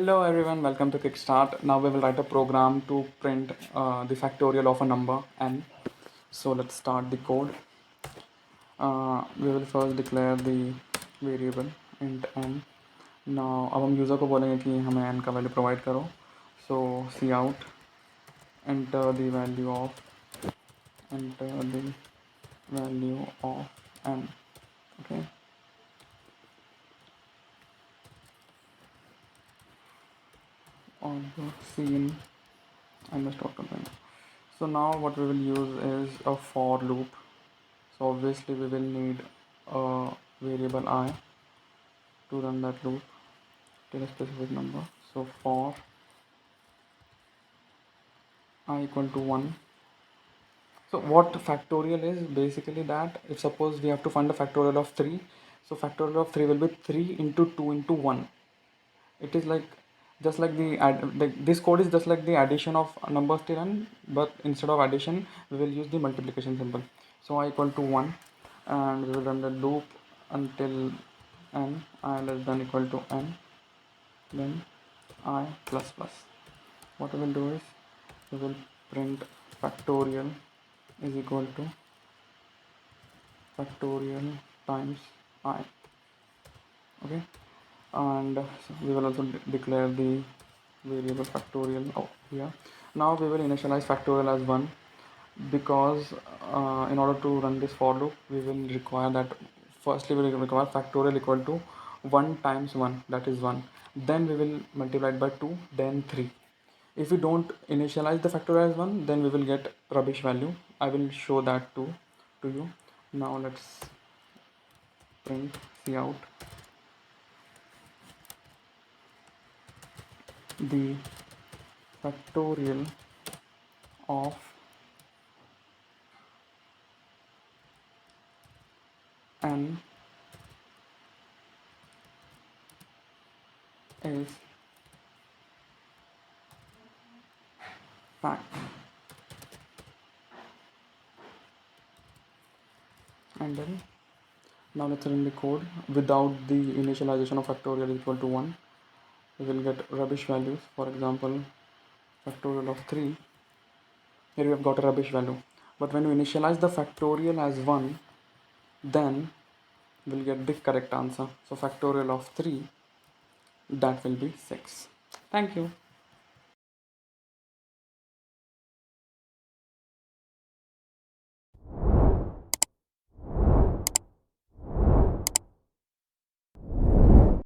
Hello everyone, welcome to Kickstart. Now we will write a program to print the factorial of a number n. So let's start the code. We will first declare the variable int n. Now अब हम user को बोलेंगे कि हमें n का value provide करो. So cout enter the value of n. Okay. On the scene and the stop content. So now what we will use is a for loop. So obviously we will need a variable I to run that loop till a specific number. So for I equal to 1. So what factorial is basically that if suppose we have to find a factorial of 3, so factorial of 3 will be 3 into 2 into 1. It is like just like this code is just like the addition of numbers till n, but instead of addition we will use the multiplication symbol. So I equal to 1 and we will run the loop until n I less than equal to n, then I plus plus. What we will do is we will print factorial is equal to factorial times I. Okay, and we will also declare the variable factorial here. Now we will initialize factorial as 1 because in order to run this for loop we will require that firstly we will require factorial equal to 1 times 1, that is 1, then we will multiply it by 2, then 3. If we don't initialize the factorial as 1, then we will get rubbish value. I will show that to you. Now let's print cout the factorial of n is fact, and then now let's run the code. Without the initialization of factorial equal to 1, we will get rubbish values. For example, factorial of 3, here we have got a rubbish value, but when we initialize the factorial as 1, then we'll get the correct answer. So factorial of 3, that will be 6. Thank you.